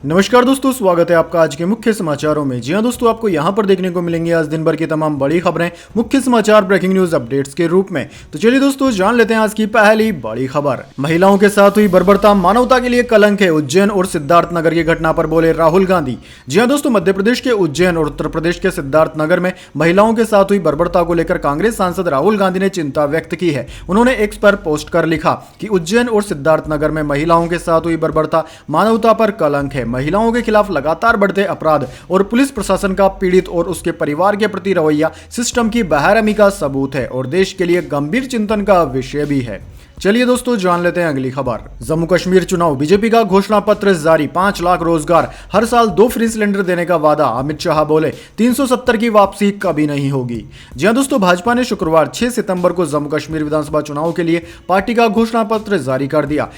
नमस्कार दोस्तों, स्वागत है आपका आज के मुख्य समाचारों में। जी हां दोस्तों, आपको यहां पर देखने को मिलेंगे आज दिन भर की तमाम बड़ी खबरें मुख्य समाचार ब्रेकिंग न्यूज अपडेट्स के रूप में। तो चलिए दोस्तों, जान लेते हैं आज की पहली बड़ी खबर। महिलाओं के साथ हुई बर्बरता मानवता के लिए कलंक है, उज्जैन और सिद्धार्थनगर की घटना पर बोले राहुल गांधी। जी हां दोस्तों, मध्य प्रदेश के उज्जैन और उत्तर प्रदेश के सिद्धार्थनगर में महिलाओं के साथ हुई बर्बरता को लेकर कांग्रेस सांसद राहुल गांधी ने चिंता व्यक्त की है। उन्होंने एक्स पर पोस्ट कर लिखा कि उज्जैन और सिद्धार्थनगर में महिलाओं के साथ हुई बर्बरता मानवता पर कलंक है। महिलाओं के खिलाफ लगातार बढ़ते अपराध और पुलिस प्रशासन का पीड़ित और उसके परिवार के प्रति रवैया सिस्टम की बेरहमी का सबूत है और देश के लिए गंभीर चिंतन का विषय भी है। चलिए दोस्तों, जान लेते हैं अगली खबर। जम्मू कश्मीर चुनाव, बीजेपी का घोषणा पत्र जारी, 5 लाख रोजगार, हर साल 2 फ्री सिलेंडर देने का वादा। अमित शाह बोले 370 की वापसी कभी नहीं होगी। जी हां दोस्तों, भाजपा ने शुक्रवार 6 सितंबर को जम्मू कश्मीर विधानसभा चुनाव के लिए पार्टी का घोषणा पत्र जारी कर दिया।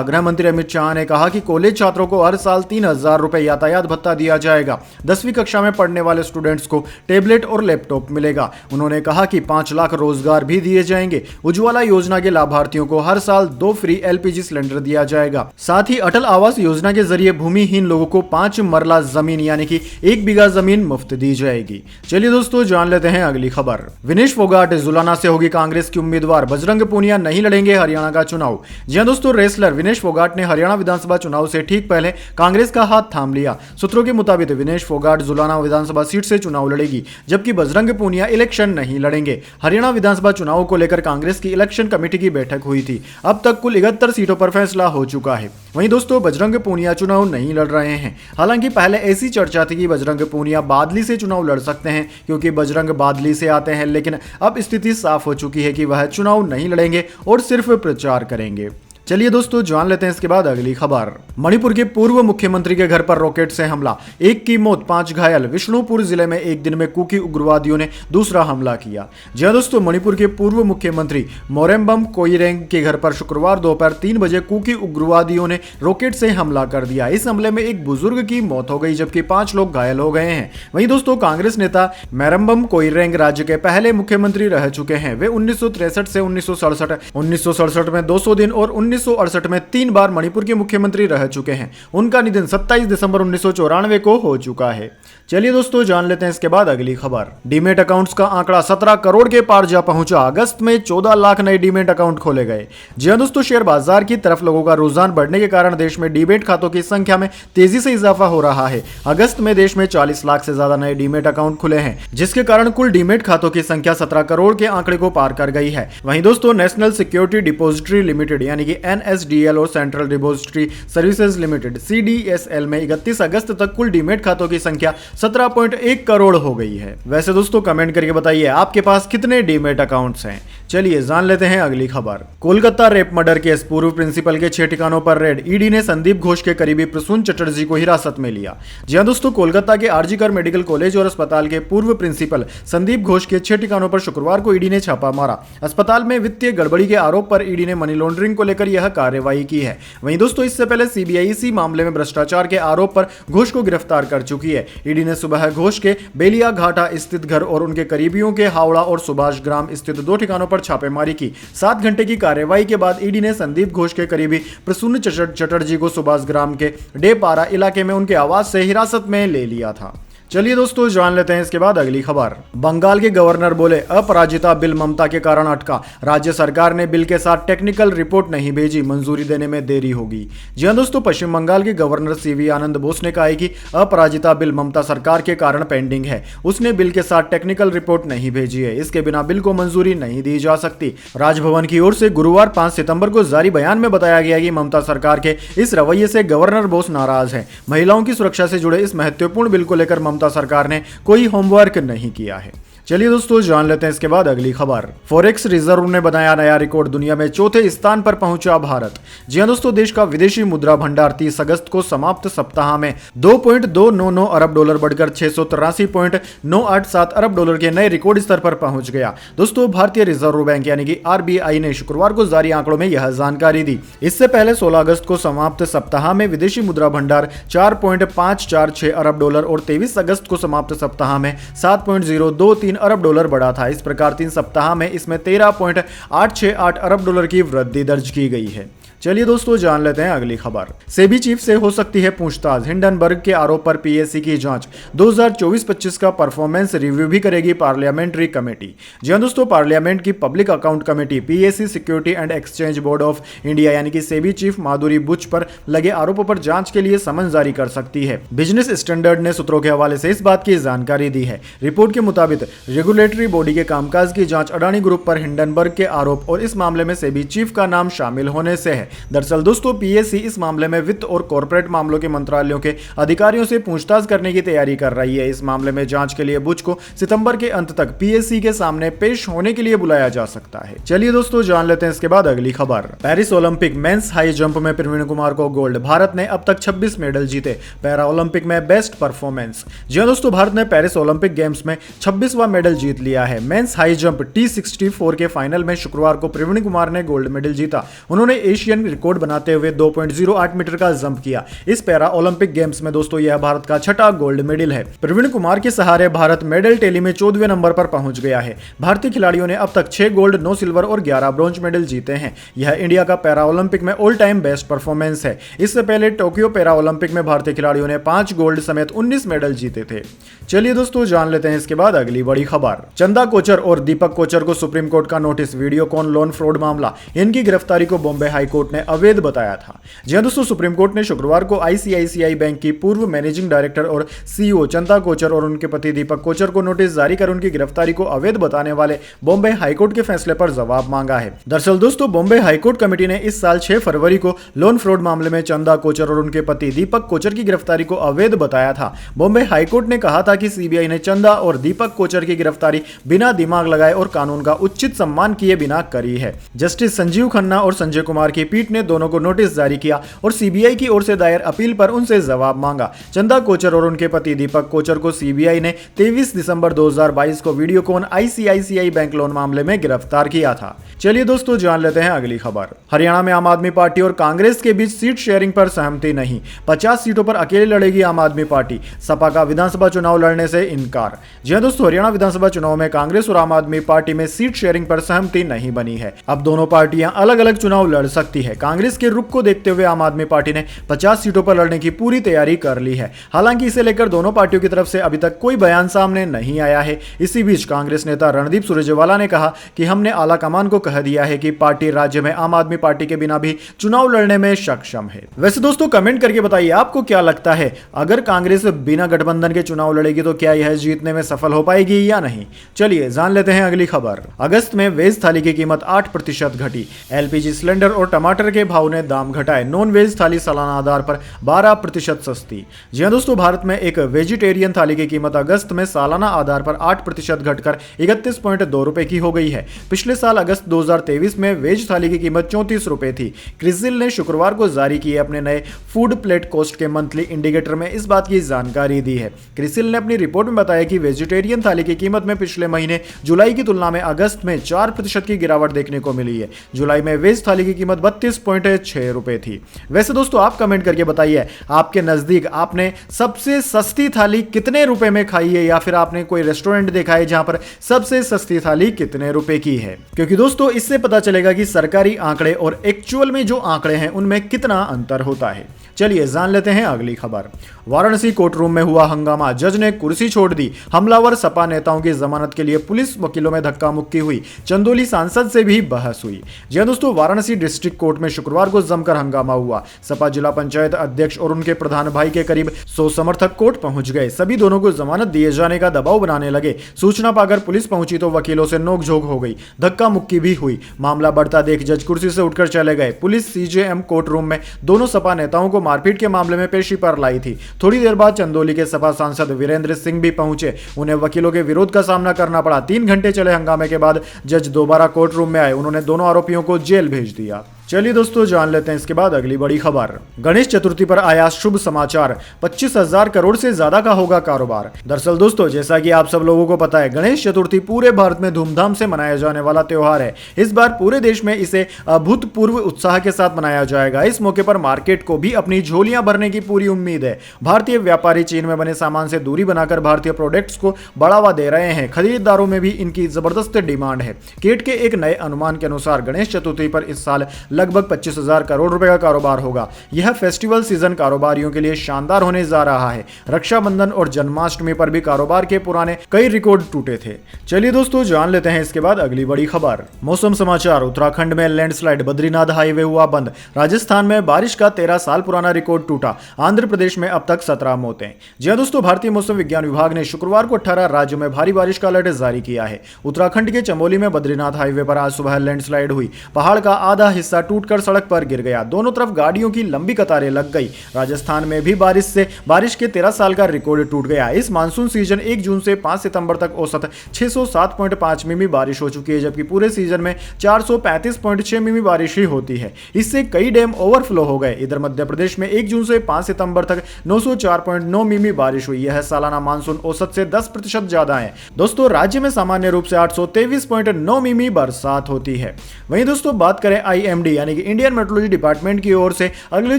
गृह मंत्री अमित शाह ने कहा कि कॉलेज छात्रों को हर साल 3000 रुपए यातायात भत्ता दिया जाएगा। 10वीं कक्षा में पढ़ने वाले स्टूडेंट्स को टैबलेट और लैपटॉप मिलेगा। उन्होंने कहा कि 5 लाख रोजगार भी दिए जाएंगे। उज्ज्वला योजना के लाभार्थियों को हर साल 2 फ्री एलपीजी सिलेंडर दिया जाएगा। साथ ही अटल आवास योजना के जरिए भूमिहीन लोगों को 5 मरला जमीन यानी कि 1 बीघा जमीन मुफ्त दी जाएगी। चलिए दोस्तों, जान लेते हैं अगली खबर। विनेश फोगाट जुलाना से होगी कांग्रेस की उम्मीदवार, बजरंग पूनिया नहीं लड़ेंगे हरियाणा का चुनाव। जी हां दोस्तों, रेसलर विनेश फोगाट ने हरियाणा विधानसभा चुनाव से ठीक पहले कांग्रेस का हाथ थाम लिया। सूत्रों के मुताबिक विनेश फोगाट जुलाना विधानसभा सीट से चुनाव लड़ेगी, जबकि बजरंग पूनिया इलेक्शन नहीं लड़ेंगे। हरियाणा विधानसभा चुनाव को लेकर कांग्रेस की इलेक्शन कमेटी की बैठक हुई थी। अब तक कुल 71 सीटों पर फैसला हो चुका है। वहीं दोस्तों, बजरंग पूनिया चुनाव नहीं लड़ रहे हैं। हालांकि पहले ऐसी चर्चा थी कि बजरंग पूनिया बादली से चुनाव लड़ सकते हैं क्योंकि बजरंग बादली से आते हैं, लेकिन अब स्थिति साफ हो चुकी है कि वह चुनाव नहीं लड़ेंगे और सिर्फ प्रचार करेंगे। चलिए दोस्तों, जान लेते हैं इसके बाद अगली खबर। मणिपुर के पूर्व मुख्यमंत्री के घर पर रॉकेट से हमला, 1 की मौत, 5 घायल। विष्णुपुर जिले में एक दिन में कुकी उग्रवादियों ने दूसरा हमला किया। जी हां दोस्तों, मणिपुर के पूर्व मुख्यमंत्री मोरेम्बम कोइरेंग के घर पर शुक्रवार दोपहर 3 बजे कुकी उग्रवादियों ने रॉकेट से हमला कर दिया। इस हमले में एक बुजुर्ग की मौत हो गई जबकि 5 लोग घायल हो गए हैं। वहीं दोस्तों, कांग्रेस नेता मोरेम्बम कोइरेंग राज्य के पहले मुख्यमंत्री रह चुके हैं। वे 1963 से 1967 में 200 दिन और 1968 में 3 बार मणिपुर के मुख्यमंत्री रह चुके हैं। उनका निधन 27 दिसंबर 1994 को हो चुका है। चलिए दोस्तों, जान लेते हैं इसके बाद अगली खबर। डीमेट अकाउंट्स का आंकड़ा 17 करोड़ के पार जा पहुंचा। अगस्त में 14 लाख नए डीमेट अकाउंट खोले गए। जी हां दोस्तों, शेयर बाजार की तरफ लोगों का रुझान बढ़ने के कारण देश में डीमेट खातों की संख्या में तेजी से इजाफा हो रहा है। अगस्त में देश में 40 लाख से ज्यादा नए डीमेट अकाउंट खुले हैं, जिसके कारण कुल डीमेट खातों की संख्या 17 करोड़ के आंकड़े को पार कर गई है। वहीं दोस्तों, नेशनल सिक्योरिटी डिपॉजिटरी लिमिटेड यानी कि NSDL और central depository services limited CDSL में 31 अगस्त तक कुल डीमेट खातों की संख्या 17.1 करोड़ हो गई है। वैसे दोस्तों, कमेंट करके बताइए आपके पास कितने डीमेट अकाउंट्स हैं। चलिए जान लेते हैं अगली खबर। कोलकाता रेप मर्डर केस, पूर्व प्रिंसिपल के 6 ठिकानों पर रेड। ईडी ने संदीप घोष के करीबी प्रसून चटर्जी को हिरासत में लिया। जी हां दोस्तों, कोलकाता के आरजी मेडिकल कॉलेज और अस्पताल के पूर्व प्रिंसिपल संदीप घोष के 6 ठिकानों पर शुक्रवार को ईडी ने छापा मारा। अस्पताल में वित्तीय गड़बड़ी के आरोप पर ईडी ने मनी लॉन्ड्रिंग को लेकर यह कार्रवाई की है। वहीं दोस्तों, इससे पहले सीबीआई इसी मामले में भ्रष्टाचार के आरोप पर घोष को गिरफ्तार कर चुकी है। ईडी ने सुबह घोष के बेलिया घाटा स्थित घर और उनके करीबियों के हावड़ा और सुभाष ग्राम स्थित 2 ठिकानों पर छापेमारी की। 7 घंटे की कार्रवाई के बाद ईडी ने संदीप घोष के करीबी प्रसून चटर्जी को सुभाष ग्राम के डेपारा इलाके में उनके आवास से हिरासत में ले लिया था। चलिए दोस्तों, जान लेते हैं इसके बाद अगली खबर। बंगाल के गवर्नर बोले अपराजिता बिल ममता के कारण अटका। राज्य सरकार ने बिल के साथ टेक्निकल रिपोर्ट नहीं भेजी, मंजूरी देने में देरी होगी। जी हां दोस्तों, पश्चिम बंगाल के गवर्नर सीवी आनंद बोस ने कहा है कि अपराजिता बिल ममता सरकार के कारण पेंडिंग है। उसने बिल के साथ टेक्निकल रिपोर्ट नहीं भेजी है, इसके बिना बिल को मंजूरी नहीं दी जा सकती। राजभवन की ओर से गुरुवार 5 सितंबर को जारी बयान में बताया गया कि ममता सरकार के इस रवैये से गवर्नर बोस नाराज है। महिलाओं की सुरक्षा से जुड़े इस महत्वपूर्ण बिल को लेकर ममता सरकार ने कोई होमवर्क नहीं किया है। चलिए दोस्तों, जान लेते हैं इसके बाद अगली खबर। फॉरेक्स रिजर्व ने बनाया नया रिकॉर्ड, दुनिया में 4थे स्थान पर पहुंचा भारत। जी हां दोस्तों, देश का विदेशी मुद्रा भंडार 30 अगस्त को समाप्त सप्ताह में $2.299 अरब बढ़कर $683.987 अरब के नए रिकॉर्ड स्तर पर पहुंच गया। दोस्तों, भारतीय रिजर्व बैंक यानी कि RBI ने शुक्रवार को जारी आंकड़ों में यह जानकारी दी। इससे पहले 16 अगस्त को समाप्त सप्ताह में विदेशी मुद्रा भंडार $4.546 अरब और 23 अगस्त को समाप्त सप्ताह में $7.023 $3 अरब बढ़ा था। इस प्रकार 3 सप्ताह में इसमें $13.868 अरब की वृद्धि दर्ज की गई है। चलिए दोस्तों जान लेते हैं अगली खबर। सेबी चीफ से हो सकती है पूछताछ, हिंडनबर्ग के आरोप पर पीएससी की जांच। 2024-25 का परफॉर्मेंस रिव्यू भी करेगी पार्लियामेंट्री कमेटी। जी हां दोस्तों, पार्लियामेंट की public account committee PSC security and exchange board of India यानी कि सेबी चीफ माधुरी बुच पर लगे आरोपों पर जांच के लिए समन जारी कर सकती है। बिजनेस स्टैंडर्ड ने सूत्रों के हवाले से इस बात की जानकारी दी है। रिपोर्ट के मुताबिक रेगुलेटरी बॉडी के कामकाज की जांच अडानी ग्रुप पर हिंडनबर्ग के आरोप और इस मामले में सेबी चीफ का नाम शामिल होने से है। दरअसल दोस्तों, पीएससी इस मामले में वित्त और कॉर्पोरेट मामलों के मंत्रालयों के अधिकारियों से पूछताछ करने की तैयारी कर रही है। इस मामले में जांच के लिए बुच को सितंबर के अंत तक पीएससी के सामने पेश होने के लिए बुलाया जा सकता है। चलिए दोस्तों जान लेते हैं इसके बाद अगली खबर। Paris Olympic mains high jump में प्रवीण कुमार को गोल्ड। भारत ने अब तक 26 मेडल जीते, पैरा ओलंपिक में बेस्ट परफॉर्मेंस। जी हां दोस्तों, भारत ने पेरिस ओलंपिक गेम्स में 26वां मेडल जीत लिया है। मेंस हाई जंप T64 के फाइनल में शुक्रवार को प्रवीण कुमार ने गोल्ड मेडल जीता। उन्होंने एशियन रिकॉर्ड बनाते हुए 2.08 मीटर का जंप किया। इस पैरा ओलंपिक गेम्स में दोस्तों यह भारत का छठा गोल्ड मेडल है। प्रवीण कुमार के सहारे भारत मेडल टैली में 14वें नंबर पर पहुंच गया है। भारतीय खिलाड़ियों ने अब तक 6 गोल्ड, 9 सिल्वर और 11 ब्रॉन्ज मेडल जीते हैं। यह इंडिया का पैरा ओलंपिक में ऑल टाइम बेस्ट परफॉर्मेंस है। इससे पहले टोक्यो पैरा ओलंपिक में भारतीय खिलाड़ियों ने 5 गोल्ड समेत 19 मेडल जीते थे। चलिए दोस्तों जान लेते हैं इसके बाद अगली बड़ी खबर। चंदा कोचर और दीपक कोचर को सुप्रीम कोर्ट का नोटिस, वीडियोकॉन लोन फ्रॉड मामला। इनकी गिरफ्तारी को बॉम्बे हाई कोर्ट ने अवैध बताया था। जी हां दोस्तों, सुप्रीम कोर्ट ने शुक्रवार को आईसीआईसीआई बैंक की पूर्व मैनेजिंग डायरेक्टर और सीईओ चंदा कोचर और उनके पति दीपक कोचर को नोटिस जारी कर उनकी गिरफ्तारी को अवैध बताने वाले बॉम्बे हाईकोर्ट के फैसले पर जवाब मांगा है। दरअसल दोस्तों, बॉम्बे हाईकोर्ट कमेटी ने इस साल 6 फरवरी को लोन फ्रॉड मामले में चंदा कोचर और उनके पति दीपक कोचर की गिरफ्तारी को अवैध बताया था। बॉम्बे हाईकोर्ट ने कहा था कि सीबीआई ने चंदा और दीपक कोचर की गिरफ्तारी बिना दिमाग लगाए और कानून का उचित सम्मान किए बिना करी है। जस्टिस संजीव खन्ना और संजय कुमार की पीठ ने दोनों को नोटिस जारी किया और सीबीआई की ओर से दायर अपील पर उनसे जवाब मांगा। चंदा कोचर और उनके पति दीपक कोचर को सीबीआई ने 23 दिसंबर 2022 को वीडियोकॉन आईसीआईसीआई बैंक लोन मामले में गिरफ्तार किया था। चलिए दोस्तों जान लेते हैं अगली खबर। हरियाणा में आम आदमी पार्टी और कांग्रेस के बीच सीट शेयरिंग पर सहमति नहीं, 50 सीटों पर अकेले लड़ेगी आम आदमी पार्टी। सपा का विधानसभा चुनाव लड़ने से इनकार। जी हां दोस्तों, हरियाणा विधानसभा चुनाव में कांग्रेस और आम आदमी पार्टी में सीट शेयरिंग पर सहमति नहीं बनी है। अब दोनों पार्टियां अलग अलग चुनाव लड़ सकती है। कांग्रेस के रुख को देखते हुए आम आदमी पार्टी ने 50 सीटों पर लड़ने की पूरी तैयारी कर ली है। हालांकि इसे लेकर दोनों पार्टियों की तरफ से अभी तक कोई बयान सामने नहीं आया है। इसी बीच कांग्रेस नेता रणदीप सुरजेवाला ने कहा कि हमने आला कमान को कह दिया है कि पार्टी राज्य में आम आदमी पार्टी के बिना भी चुनाव लड़ने में सक्षम है। वैसे दोस्तों कमेंट करके बताइए आपको क्या लगता है, अगर कांग्रेस बिना गठबंधन के चुनाव लड़ेगी तो क्या यह जीतने में सफल हो पाएगी या नहीं। चलिए जान लेते हैं अगली खबर। अगस्त में वेज थाली की कीमत 8% घटी। एलपीजी सिलेंडर और टमाटर के भाव ने दाम घटाए। नॉन वेज थाली सालाना आधार पर 12% सस्ती। जी हां दोस्तों, भारत में एक वेजिटेरियन थाली की कीमत अगस्त में सालाना आधार पर 8% घटकर 31.2 रुपए की हो गई है। पिछले साल अगस्त 2023 में वेज थाली की कीमत 34 रुपए थी। क्रिसिल ने शुक्रवार को जारी किए अपने नए फूड प्लेट कॉस्ट के मंथली इंडिकेटर में इस बात की जानकारी दी है। क्रिसिल ने अपनी रिपोर्ट में बताया कि वेजिटेरियन थाली की कीमत में पिछले महीने जुलाई की तुलना में अगस्त में 4% की गिरावट देखने को मिली है। जुलाई में वेज थाली की कीमत 32.6 रुपए थी। वैसे दोस्तों आप कमेंट करके बताइए आपके नजदीक आपने सबसे सस्ती थाली कितने रुपए में खाई है, या फिर आपने कोई रेस्टोरेंट देखा है जहां पर सबसे सस्ती थाली कितने रुपए की है। क्योंकि दोस्तों इससे पता चलेगा कि सरकारी आंकड़े और एक्चुअल में जो आंकड़े हैं उनमें कितना अंतर होता है। चलिए जान लेते हैं अगली खबर। वाराणसी कोर्ट रूम में हुआ हंगामा, जज ने कुर्सी छोड़ दी। हमलावर सपा नेताओं की जमानत के लिए पुलिस वकीलों में धक्का मुक्की हुई। चंदौली सांसद से भी बहस हुई। जी हां दोस्तों, वाराणसी डिस्ट्रिक्ट कोर्ट में शुक्रवार को जमकर हंगामा हुआ। सपा जिला पंचायत अध्यक्ष और उनके प्रधान भाई के करीब 100 समर्थक कोर्ट पहुंच गए। सभी दोनों को जमानत दिए जाने का दबाव बनाने लगे। सूचना पाकर पुलिस पहुंची तो वकीलों से नोकझोंक हो गई, धक्का मुक्की भी हुई। मामला बढ़ता देख जज कुर्सी से उठकर चले गए। पुलिस सीजेएम कोर्ट रूम में दोनों सपा नेताओं को मारपीट के मामले में पेशी पर लाई थी। थोड़ी देर बाद चंदौली के सपा सांसद वीरेंद्र सिंह भी पहुंचे। उन्हें वकीलों के विरोध का सामना करना पड़ा। 3 घंटे चले हंगामे के बाद जज दोबारा कोर्ट रूम में आए। उन्होंने दोनों आरोपियों को जेल भेज दिया। चलिए दोस्तों जान लेते हैं इसके बाद अगली बड़ी खबर। गणेश चतुर्थी पर आया शुभ समाचार, 25,000 करोड़ से ज्यादा का होगा कारोबार। दरअसल दोस्तों जैसा कि आप सब लोगों को पता है, गणेश चतुर्थी पूरे भारत में धूमधाम से मनाया जाने वाला त्योहार है। इस बार पूरे देश में इसे अभूतपूर्व उत्साह के साथ मनाया जाएगा। इस मौके पर मार्केट को भी अपनी झोलियां भरने की पूरी उम्मीद है। भारतीय व्यापारी चीन में बने सामान से दूरी बनाकर भारतीय प्रोडक्ट्स को बढ़ावा दे रहे हैं। खरीदारों में भी इनकी जबरदस्त डिमांड है। केट के एक नए अनुमान के अनुसार गणेश चतुर्थी पर इस साल लगभग 25,000 करोड़ रुपए का कारोबार होगा। यह फेस्टिवल सीजन कारोबारियों के लिए शानदार होने जा रहा है। रक्षाबंधन और जन्माष्टमी पर भी कारोबार के पुराने कई रिकॉर्ड टूटे थे। चलिए दोस्तों जान लेते हैं इसके बाद अगली बड़ी खबर। मौसम समाचार। उत्तराखंड में लैंडस्लाइड, बद्रीनाथ हाईवे हुआ बंद, राजस्थान में बारिश का 13 साल पुराना रिकॉर्ड टूटा, आंध्र प्रदेश में अब तक 17 मौतें। जी हां दोस्तों, भारतीय मौसम विज्ञान विभाग ने शुक्रवार को 18 राज्यों में भारी बारिश का अलर्ट जारी किया है। उत्तराखंड के चमोली में बद्रीनाथ हाईवे पर आज सुबह लैंडस्लाइड हुई। पहाड़ का आधा हिस्सा टूटकर सड़क पर गिर गया। दोनों तरफ गाड़ियों की लंबी कतारें लग गई। राजस्थान में भी बारिश के 13 साल का रिकॉर्ड टूट गया। इस मानसून सीजन 1 जून से 5 सितंबर तक औसत 607.5 मिमी बारिश हो चुकी है, जबकि पूरे सीजन में 435.6 मिमी बारिश ही होती है। इससे कई डैम ओवरफ्लो हो गए। इधर मध्य प्रदेश में 1 जून से 5 सितंबर तक 904.9 मिमी बारिश हुई। यह सालाना मानसून औसत से 10% ज्यादा है। दोस्तों राज्य में सामान्य रूप से 823.9 मिमी बरसात होती है। वहीं दोस्तों बात करें IMD यानी कि इंडियन मेट्रोलॉजी डिपार्टमेंट की ओर से अगले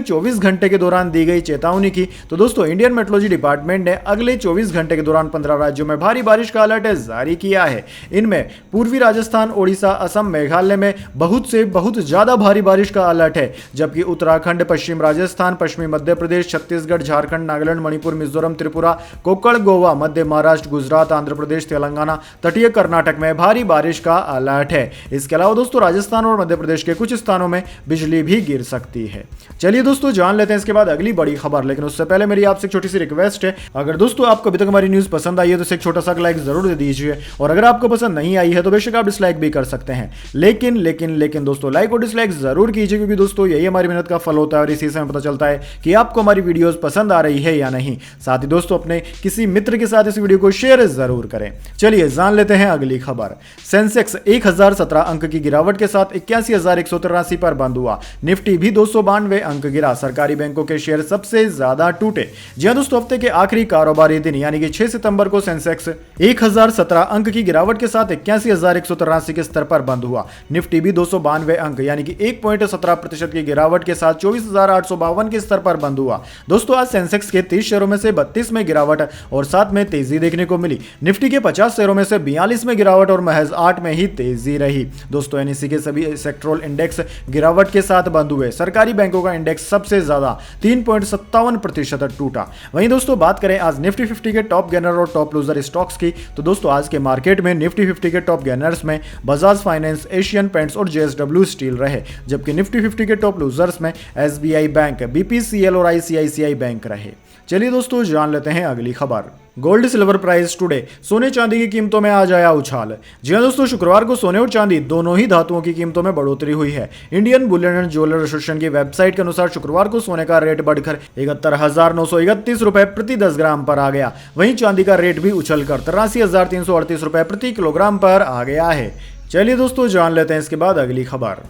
24 घंटे के दौरान दी गई चेतावनी की, तो दोस्तों इंडियन मेट्रोलॉजी डिपार्टमेंट ने अगले 24 घंटे के दौरान 15 राज्यों में भारी बारिश का अलर्ट जारी किया है। इनमें पूर्वी राजस्थान, ओडिशा, असम, मेघालय में बहुत से बहुत ज्यादा भारी बारिश का अलर्ट है, जबकि उत्तराखंड, पश्चिम राजस्थान, पश्चिमी मध्य प्रदेश, छत्तीसगढ़, झारखंड, नागालैंड, मणिपुर, मिजोरम, त्रिपुरा, कोंकण, गोवा, मध्य महाराष्ट्र, गुजरात, आंध्र प्रदेश, तेलंगाना, तटीय कर्नाटक में भारी बारिश का अलर्ट है। इसके अलावा दोस्तों राजस्थान और मध्य प्रदेश के कुछ स्थानों में बिजली भी गिर सकती है। चलिए दोस्तों जान लेते हैं इसके बाद अगली बड़ी खबर, लेकिन उससे पहले मेरी आपसे एक छोटी सी रिक्वेस्ट है, अगर दोस्तों आपको अभी तक हमारी न्यूज पसंद आई है तो इसे एक छोटा सा लाइक जरूर दे दीजिए, और अगर आपको पसंद नहीं आई है तो बेशक आप डिसलाइक भी कर सकते हैं, लेकिन दोस्तों लाइक और डिसलाइक जरूर कीजिए, क्योंकि दोस्तों यही हमारी मेहनत का फल होता है और इसी से हमें पता चलता है कि आपको हमारी वीडियोस पसंद आ रही है या नहीं। साथ ही दोस्तों अपने किसी मित्र के साथ इस वीडियो को शेयर जरूर करें। चलिए जान लेते हैं अगली खबर। सेंसेक्स 1017 अंक की गिरावट के साथ 81,183 पर बंद हुआ। निफ्टी भी 292 अंक गिरा। सरकारी बैंकों के शेयर सबसे ज्यादा टूटे। जी हां दोस्तों, हफ्ते के आखिरी कारोबारी दिन यानी कि 6 सितंबर को सेंसेक्स 1017 अंक की गिरावट के साथ 81,183 के स्तर पर बंद हुआ। निफ्टी भी 292 अंक यानी कि 1.17% की गिरावट के साथ 24,852 के स्तर पर बंद हुआ। दोस्तों आज सेंसेक्स के 30 शेयरों में से 32 में गिरावट और 7 में तेजी देखने को मिली। निफ्टी के 50 शेयरों में से 42 में गिरावट और महज 8 में ही तेजी रही। दोस्तों एनएसई के सभी सेक्टरल इंडेक्स गिरावट के साथ बंद हुए। सरकारी बैंकों का इंडेक्स सबसे ज्यादा 3.57% टूटा। वहीं दोस्तों बात करें आज निफ्टी 50 के टॉप गेनर और टॉप लूजर स्टॉक्स की, तो दोस्तों आज के मार्केट में निफ्टी 50 के टॉप गेनर्स में बजाज फाइनेंस, एशियन पेंट्स और JSW स्टील रहे, जबकि निफ्टी 50 के टॉप लूजर्स में SBI बैंक, BPCL और ICICI बैंक रहे। चलिए दोस्तों जान लेते हैं अगली खबर। Gold silver price today. सोने चांदी की कीमतों में आज आया उछाल। जी हां दोस्तों, शुक्रवार को सोने और चांदी दोनों ही धातुओं की कीमतों में बढ़ोतरी हुई है। Indian Boolean and jeweller association की वेबसाइट के अनुसार शुक्रवार को सोने का रेट बढ़कर 71,931 रुपए प्रति 10 ग्राम पर आ गया। वहीं चांदी का रेट भी उछलकर 83,338 रुपए प्रति किलोग्राम पर आ गया है। चलिए दोस्तों जान लेते हैं इसके बाद अगली खबर।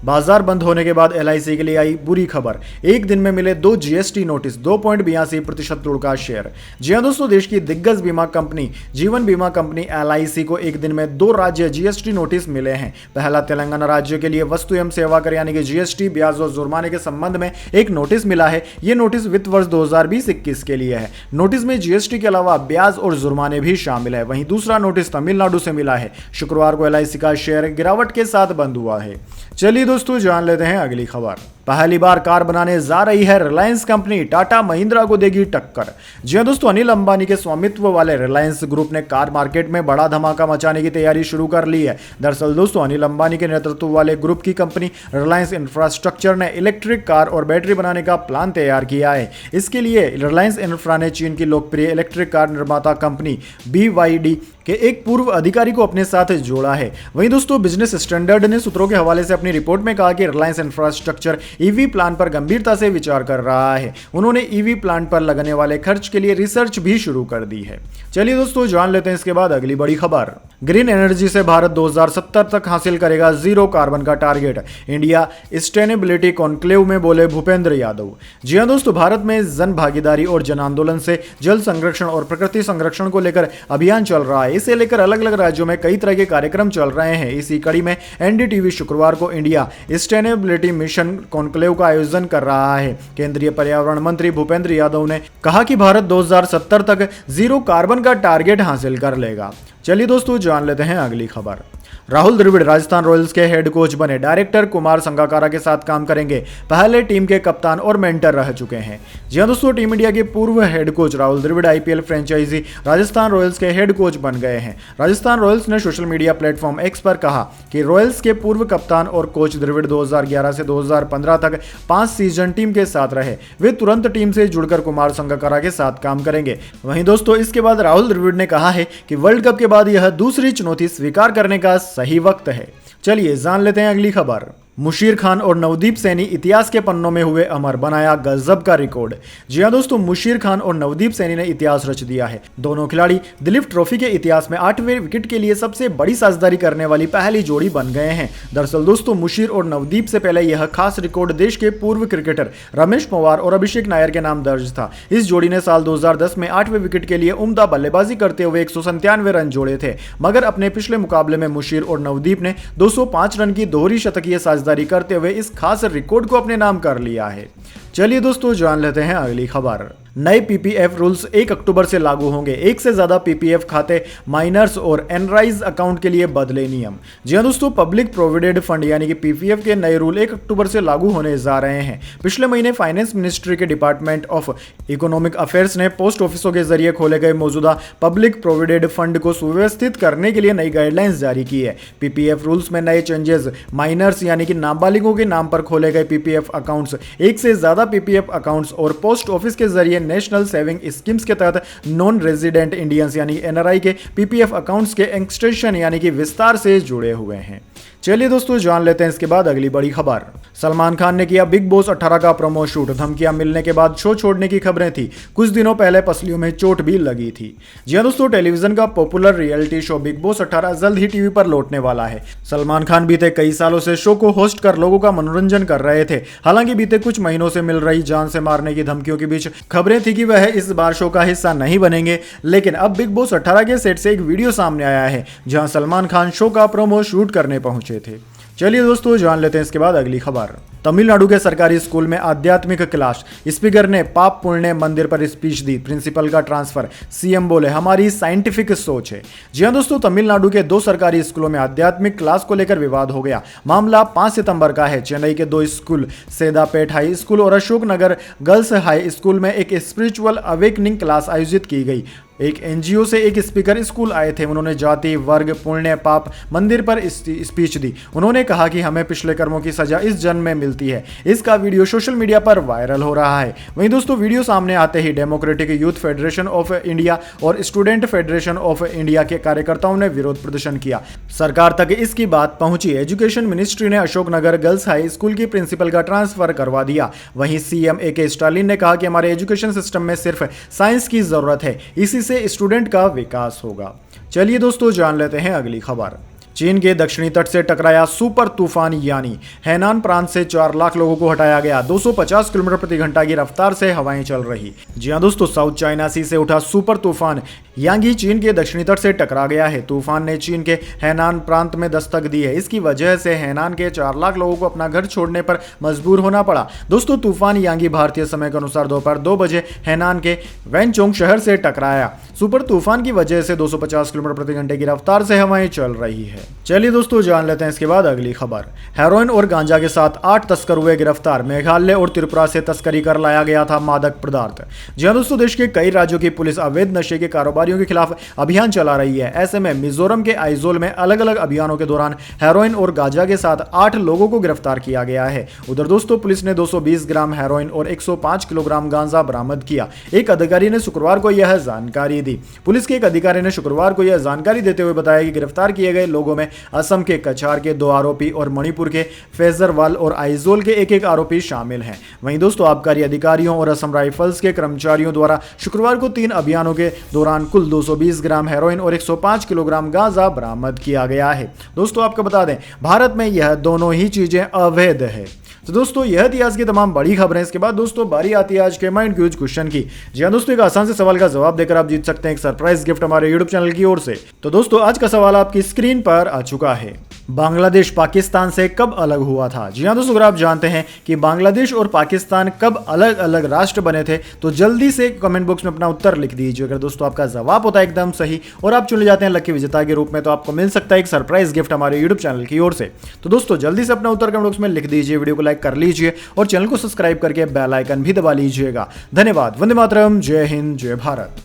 बाजार बंद होने के बाद LIC के लिए आई बुरी खबर। एक दिन में मिले 2 GST नोटिस, 2.82% टूटा शेयर। जी हां दोस्तों, देश की दिग्गज बीमा कंपनी जीवन बीमा कंपनी LIC को एक दिन में 2 राज्य GST नोटिस मिले हैं। पहला तेलंगाना राज्य के लिए वस्तु एवं सेवा कर यानी कि GST, ब्याज और जुर्माने के संबंध में एक नोटिस मिला है। यह नोटिस वित्त वर्ष 2020-21 के लिए है। नोटिस में GST के अलावा ब्याज और जुर्माने भी शामिल है। वहीं दूसरा नोटिस तमिलनाडु से मिला है। शुक्रवार को LIC का शेयर गिरावट के साथ बंद हुआ है। चलिए दोस्तों जान लेते हैं अगली खबर। पहली बार कार बनाने जा रही है रिलायंस कंपनी, टाटा महिंद्रा को देगी टक्कर। जी हां दोस्तों, अनिल अंबानी के स्वामित्व वाले रिलायंस ग्रुप ने कार मार्केट में बड़ा धमाका मचाने की तैयारी शुरू कर ली है। दरअसल दोस्तों अनिल अंबानी के नेतृत्व वाले ग्रुप की कंपनी रिलायंस इंफ्रास्ट्रक्चर ने इलेक्ट्रिक कार और बैटरी बनाने का प्लान तैयार किया है। इसके लिए रिलायंस इंफ्रा ने चीन की लोकप्रिय इलेक्ट्रिक कार निर्माता कंपनी BYD के एक पूर्व अधिकारी को अपने साथ जोड़ा है। वहीं दोस्तों बिजनेस स्टैंडर्ड ने सूत्रों के हवाले से अपनी रिपोर्ट में कहा कि रिलायंस इंफ्रास्ट्रक्चर EV प्लान पर गंभीरता से विचार कर रहा है। उन्होंने EV प्लान पर लगने वाले खर्च के लिए रिसर्च भी शुरू कर दी है। चलिए दोस्तों जान लेते हैं इसके बाद अगली बड़ी खबर। ग्रीन एनर्जी से भारत 2070 तक हासिल करेगा 0 कार्बन का टारगेट, इंडिया सस्टेनेबिलिटी कॉन्क्लेव में बोले भूपेंद्र यादव। जी हां दोस्तों, भारत में जन भागीदारी और जन आंदोलन से जल संरक्षण और प्रकृति संरक्षण को लेकर अभियान चल रहा है। इसे लेकर अलग अलग राज्यों में कई तरह के कार्यक्रम चल रहे हैं। इसी कड़ी में NDTV शुक्रवार को इंडिया सस्टेनेबिलिटी मिशन कॉन्क्लेव का आयोजन कर रहा है। केंद्रीय पर्यावरण मंत्री भूपेंद्र यादव ने कहा कि भारत 2070 तक 0 कार्बन का टारगेट हासिल कर लेगा। चलिए दोस्तों जान लेते हैं अगली खबर। राहुल द्रविड़ राजस्थान रॉयल्स के हेड कोच बने। डायरेक्टर कुमार संगकारा के साथ काम करेंगे। पहले टीम के कप्तान और मेंटर रह चुके हैं। जी हां दोस्तों, टीम इंडिया के पूर्व head coach Rahul Dravid IPL franchise Rajasthan royals के हेड कोच बन गए हैं। राजस्थान रॉयल्स ने सोशल मीडिया प्लेटफॉर्म एक्स पर कहा कि रॉयल्स के पूर्व कप्तान और कोच द्रविड़ 2011 से 2015 तक 5 सीजन टीम के साथ रहे। वे तुरंत टीम से जुड़कर कुमार संगकारा के साथ काम करेंगे। वहीं दोस्तों, इसके बाद राहुल द्रविड़ ने कहा है कि वर्ल्ड कप के बाद यह दूसरी चुनौती स्वीकार करने का सही वक्त है। चलिए जान लेते हैं अगली खबर। मुशीर खान और नवदीप सैनी इतिहास के पन्नों में हुए अमर, बनाया गजब का रिकॉर्ड। जी हां दोस्तों, मुशीर खान और नवदीप सैनी ने इतिहास रच दिया है। दोनों खिलाड़ी दिलीप ट्रॉफी के इतिहास में 8वें विकेट के लिए सबसे बड़ी साझेदारी करने वाली पहली जोड़ी बन गए हैं। दरअसल दोस्तों, मुशीर और नवदीप से पहले यह खास रिकॉर्ड देश के पूर्व क्रिकेटर रमेश पवार और अभिषेक नायर के नाम दर्ज था। इस जोड़ी ने साल 2010 में 8वें विकेट के लिए उम्दा बल्लेबाजी करते हुए 197 रन जोड़े थे, मगर अपने पिछले मुकाबले में मुशीर और नवदीप ने 205 रन की दोहरी शतकीय साझेदारी करते हुए इस खास रिकॉर्ड को अपने नाम कर लिया है। चलिए दोस्तों, जान लेते हैं अगली खबर। नए पीपीएफ रूल्स 1 अक्टूबर से लागू होंगे। एक से ज्यादा पीपीएफ खाते, माइनर्स और एनराइज अकाउंट के लिए बदले नियम। जी हां दोस्तों, पब्लिक प्रोविडेंट फंड यानी कि पीपीएफ के नए रूल 1 अक्टूबर से लागू होने जा रहे हैं। पिछले महीने फाइनेंस मिनिस्ट्री के डिपार्टमेंट ऑफ इकोनॉमिक अफेयर्स ने पोस्ट ऑफिसों के जरिए खोले गए मौजूदा पब्लिक प्रोविडेंट फंड को सुव्यवस्थित करने के लिए नई गाइडलाइंस जारी की है। पीपीएफ रूल्स में नए चेंजेस माइनर्स यानी कि नाबालिगों के नाम पर खोले गए पीपीएफ अकाउंट्स, एक से ज्यादा पीपीएफ अकाउंट्स और पोस्ट ऑफिस के जरिए नेशनल सेविंग स्कीम्स के तहत नॉन रेजिडेंट इंडियंस यानी एनआरआई के पीपीएफ अकाउंट्स के एक्सटेंशन यानी कि विस्तार से जुड़े हुए हैं। चलिए दोस्तों, जान लेते हैं इसके बाद अगली बड़ी खबर। सलमान खान ने किया बिग बॉस 18 का प्रोमो शूट। धमकियां मिलने के बाद शो छोड़ने की खबरें थी। कुछ दिनों पहले पसलियों में चोट भी लगी थी। जी हां दोस्तों, टेलीविजन का popular reality show big boss 18 जल्द ही टीवी पर लौटने वाला है। सलमान खान बीते कई सालों से शो को होस्ट कर लोगों का मनोरंजन कर रहे थे। हालांकि बीते कुछ महीनों से मिल रही जान से मारने की धमकियों के बीच खबरें थी कि वह इस बार शो का हिस्सा नहीं बनेंगे। लेकिन अब बिग बॉस 18 के सेट से एक वीडियो सामने आया है जहां सलमान खान शो का प्रोमो शूट करने पहुंचे थे। चलिए दोस्तों, जान लेते हैं इसके बाद अगली खबर। तमिलनाडु के सरकारी स्कूल में आध्यात्मिक क्लास। स्पीकर ने पाप पुण्य मंदिर पर स्पीच दी। प्रिंसिपल का ट्रांसफर। सीएम बोले हमारी साइंटिफिक सोच है। जी हां दोस्तों, तमिलनाडु के 2 सरकारी स्कूलों में आध्यात्मिक क्लास को लेकर विवाद हो गया। मामला 5 सितंबर का है। चेन्नई के 2 स्कूल, सेदापेट हाई स्कूल और Ashok Nagar girls high school में एक स्पिरिचुअल अवेकनिंग क्लास आयोजित की गई। एक एनजीओ से एक स्पीकर स्कूल आए थे। उन्होंने जाति, वर्ग, पुण्य, पाप मंदिर पर स्पीच दी। उन्होंने कहा कि हमें पिछले कर्मों की सजा इस जन्म में मिलती है। इसका वीडियो सोशल मीडिया पर वायरल हो रहा है। वहीं दोस्तों, वीडियो सामने आते ही democratic youth federation of India और स्टूडेंट फेडरेशन ऑफ इंडिया के कार्यकर्ताओं ने विरोध प्रदर्शन किया। सरकार तक इसकी बात पहुंची। एजुकेशन मिनिस्ट्री ने अशोकनगर गर्ल्स हाई स्कूल की प्रिंसिपल का ट्रांसफर करवा दिया। वहीं सीएम ए.के. स्टालिन ने कहा कि हमारे एजुकेशन सिस्टम में सिर्फ साइंस की जरूरत है, इसी से स्टूडेंट का विकास होगा। चलिए दोस्तों, जान लेते हैं अगली खबर। चीन के दक्षिणी तट से टकराया सुपर तूफान यानी। हैनान प्रांत से 4 लाख लोगों को हटाया गया। 250 किलोमीटर प्रति घंटा की रफ्तार से हवाएं चल रही। जी हां दोस्तों, साउथ चाइना सी से उठा सुपर तूफान यांगी चीन के दक्षिणी तट से टकरा गया है। तूफान ने चीन के हैनान प्रांत में दस्तक दी है। इसकी वजह से हैनान के 4 लाख लोगों को अपना घर छोड़ने पर मजबूर होना पड़ा। दोस्तों, तूफान यांगी भारतीय समय के अनुसार दोपहर 2 बजे हैनान के वैनचोंग शहर से टकराया। सुपर तूफान की वजह से 250 किलोमीटर प्रति घंटे की रफ्तार से हवाएं चल रही है। चलिए दोस्तों, जान लेते हैं इसके बाद अगली खबर। हेरोइन और गांजा के साथ 8 तस्कर हुए गिरफ्तार। मेघालय और त्रिपुरा से तस्करी कर लाया गया था मादक पदार्थ। जी हां दोस्तों, देश के कई राज्यों की पुलिस अवैध नशे के कारोबारियों के खिलाफ अभियान चला रही है। ऐसे में मिजोरम के आइजोल में अलग अलग अभियानों के दौरान हेरोइन और गांजा के साथ 8 लोगों को गिरफ्तार किया गया है। उधर दोस्तों, पुलिस ने 220 ग्राम हेरोइन और 105 किलोग्राम गांजा बरामद किया। एक अधिकारी ने शुक्रवार को यह जानकारी दी। पुलिस के एक अधिकारी ने शुक्रवार को यह जानकारी देते हुए बताया कि गिरफ्तार किए गए लोगों में असम के कछार के 2 आरोपी और मणिपुर के फैजरवाल और आइजोल के एक आरोपी शामिल हैं। वहीं दोस्तों, आबकारी अधिकारियों और असम राइफल्स के कर्मचारियों द्वारा शुक्रवार को 3 अभियानों के दौरान कुल 220 ग्राम हेरोइन और 105 किलोग्राम गांजा बरामद किया गया है। दोस्तों, आपको बता दें, भारत में यह दोनों ही चीजें अवैध है। तो दोस्तों, यह थी आज की तमाम बड़ी खबरें। इसके बाद दोस्तों, बारी आती है आज के माइंड क्यूज क्वेश्चन की। जी हां दोस्तों, एक आसान से सवाल का जवाब देकर आप जीत सकते हैं एक सरप्राइज गिफ्ट हमारे यूट्यूब चैनल की ओर से। तो दोस्तों, आज का सवाल आपकी स्क्रीन पर आ चुका है। बांग्लादेश पाकिस्तान से कब अलग हुआ था? जी हाँ दोस्तों, अगर आप जानते हैं कि बांग्लादेश और पाकिस्तान कब अलग अलग राष्ट्र बने थे तो जल्दी से कमेंट बॉक्स में अपना उत्तर लिख दीजिए। अगर दोस्तों आपका जवाब होता है एकदम सही और आप चुने जाते हैं लकी विजेता के रूप में, तो आपको मिल सकता है एक सरप्राइज गिफ्ट हमारे यूट्यूब चैनल की ओर से। तो दोस्तों जल्दी से अपना उत्तर कमेंट बॉक्स में लिख दीजिए, वीडियो को लाइक कर लीजिए और चैनल को सब्सक्राइब करके बेल आइकन भी दबा लीजिएगा। धन्यवाद। वंदे मातरम। जय हिंद, जय भारत।